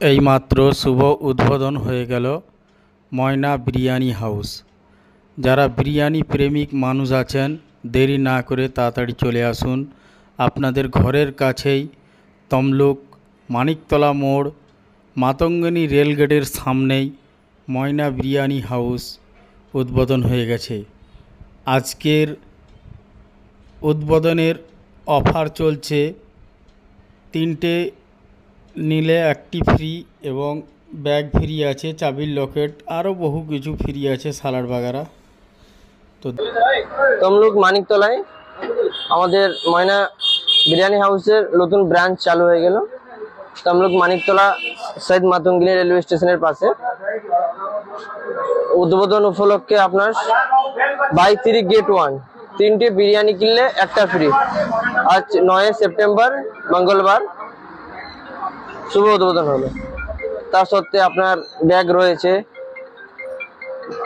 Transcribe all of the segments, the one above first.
এইমাত্র শুভ উদ্বোধন হয়ে গেল ময়না বিরিয়ানি হাউস। যারা বিরিয়ানি প্রেমিক মানুষ আছেন, দেরি না করে তাড়াতাড়ি চলে আসুন। আপনাদের ঘরের কাছেই তমলুক মানিকতলা মোড় মাতঙ্গিনী রেলগেটের সামনেই ময়না বিরিয়ানি হাউস উদ্বোধন হয়ে গেছে। আজকের উদ্বোধনের অফার চলছে, 3টে নিলে 1টি ফ্রি এবং ব্যাগ ফ্রি আছে, চাবির লকেট, আরও বহু কিছু ফ্রি আছে, সালাড বাগারা। তো তমলুক মানিকতলায় আমাদের ময়না বিরিয়ানি হাউসের নতুন ব্রাঞ্চ চালু হয়ে গেল। তমলুক মানিকতলা শহীদ মাতঙ্গিনী রেলওয়ে স্টেশনের পাশে। উদ্বোধন উপলক্ষে আপনার বাই 3 গেট 1 3টে বিরিয়ানি কিনলে 1টা ফ্রি। আজ 9 সেপ্টেম্বর মঙ্গলবার শুভ উদ্বোধন হলো। তার সত্ত্বে আপনার ব্যাগ রয়েছে,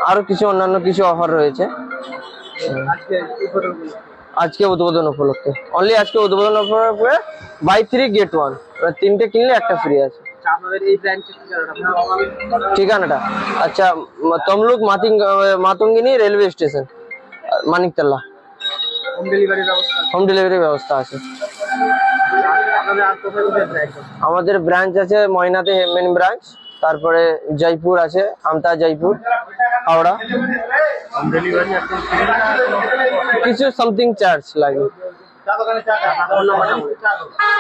আরো কিছু অন্যান্য কিছু অফার রয়েছে আজকে উদ্বোধন উপলক্ষে। অনলি আজকে উদ্বোধন উপলক্ষে বাই 3 গেট 1 3টে কিনলে 1টা ফ্রি আছে। ঠিকানাটা আচ্ছা, Tamluk Matangini railway station Maniktala. Home delivery ব্যবস্থা আছে। আমাদের ব্রাঞ্চ আছে ময়নাতে মেন ব্রাঞ্চ, তারপরে জয়পুর আছে, আমতা জয়পুর, হাওড়া। কিছু সামথিং চার্জ লাগে।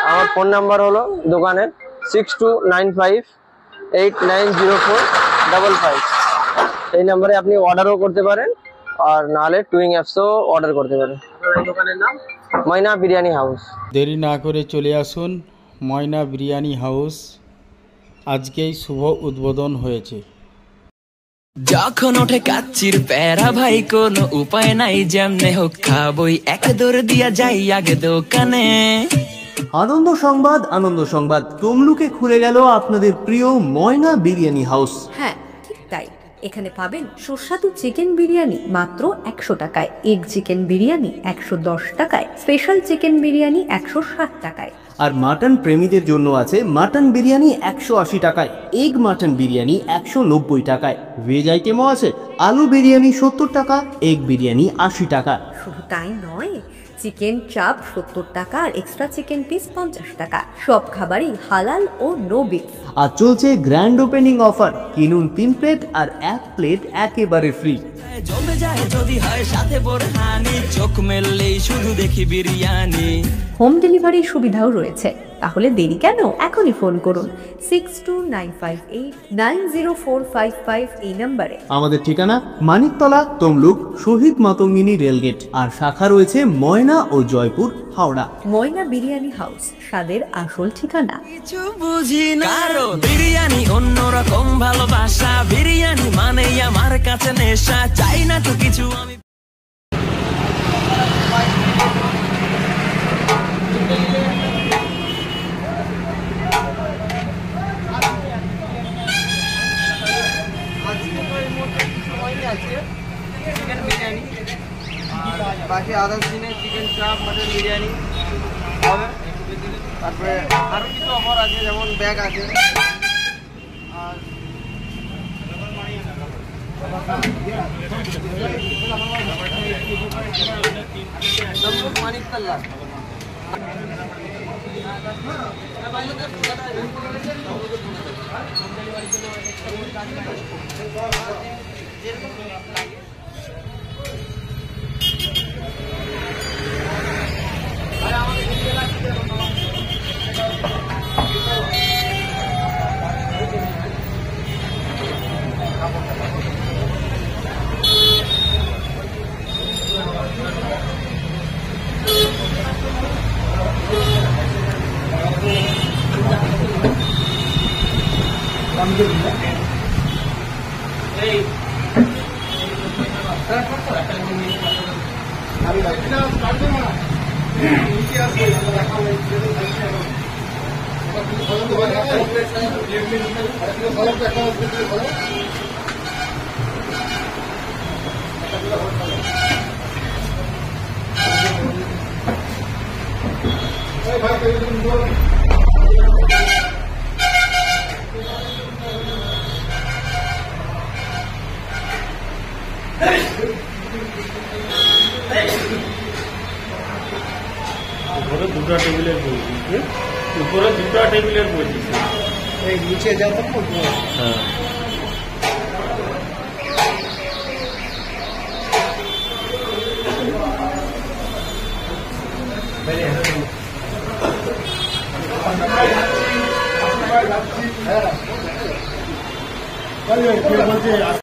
আমার ফোন নাম্বার হলো দোকানের 6295890455। এই নাম্বারে আপনি অর্ডারও করতে পারেন, আর নাহলে টুইং অ্যাপসও অর্ডার করতে পারেন। দোকানের নাম ময়না বিরিয়ানি হাউস। দেরি না করে চলে আসুন ময়না বিরিয়ানি হাউস, আজকেই শুভ উদ্বোধন হয়েছে। যখন ওঠে কাচ্চির প্যারা ভাই, কোনো উপায় নাই, যেমনে হোক খাবই, এক দৌড় দিয়া যাই আগে দোকানে। আনন্দ সংবাদ, তমলুকে খুলে গেল আপনাদের প্রিয় ময়না বিরিয়ানি হাউস। হ্যাঁ ঠিক তাই, এখানে পাবেন সুস্বাদু চিকেন বিরিয়ানি মাত্র 100 টাকায়, এগ চিকেন বিরিয়ানি 110 টাকায়, স্পেশাল চিকেন বিরিয়ানি 160 টাকায়। আর মাটন প্রেমীদের জন্য আছে মাটন বিরিয়ানি 180 টাকায়, এগ মাটন বিরিয়ানি 190 টাকায়, ভেজ আইটেমও আছে, আলু বিরিয়ানি 70 টাকা, এগ বিরিয়ানি 80 টাকা। শুধু তাই নয়, চিকেন চাপ 70 টাকা আর এক্সট্রা চিকেন পিস 50 টাকা। সব খাবারই হালাল ও নো বিফ। আর চলছে গ্র্যান্ড ওপেনিং অফার, কিনুন 3 প্লেট আর 1 প্লেট একেবারে ফ্রি। জমে যায় যদি হয় সাথে বোরহানি, চোখ মেললেই শুধু দেখি বিরিয়ানি। হোম ডেলিভারির সুবিধাও রয়েছে, তাহলে দেরি কেন? এখনই ফোন করুন 6295890455 এই নম্বরে। আমাদের ঠিকানা মানিকতলা তমলুক শহীদ মাতঙ্গিনী রেলগেট, আর শাখা রয়েছে ময়না ও জয়পুর, হাওড়া। ময়না বিরিয়ানি হাউস, স্বাদের আসল ঠিকানা। কিছু বুঝি না কারো বিরিয়ানি অন্যরকম ভালোবাসা, বিরিয়ানি মানে আমার কাছে নেশা, চাই না তো কিছু আমি। চিকেন বিরিয়ানি, বাকি আদার্স দিনে চিকেন চাপ, মাটন বিরিয়ানি হবে। তারপরে আরো কিছু অফার আছে, যেমন ব্যাগ আছে। আর মানিকতলা উপরে দুটো টেবিলের বই দিচ্ছে, উপরে দুটো টেবিলের বই দিচ্ছে। এই নিচে যাবো হ্যাঁ বলছে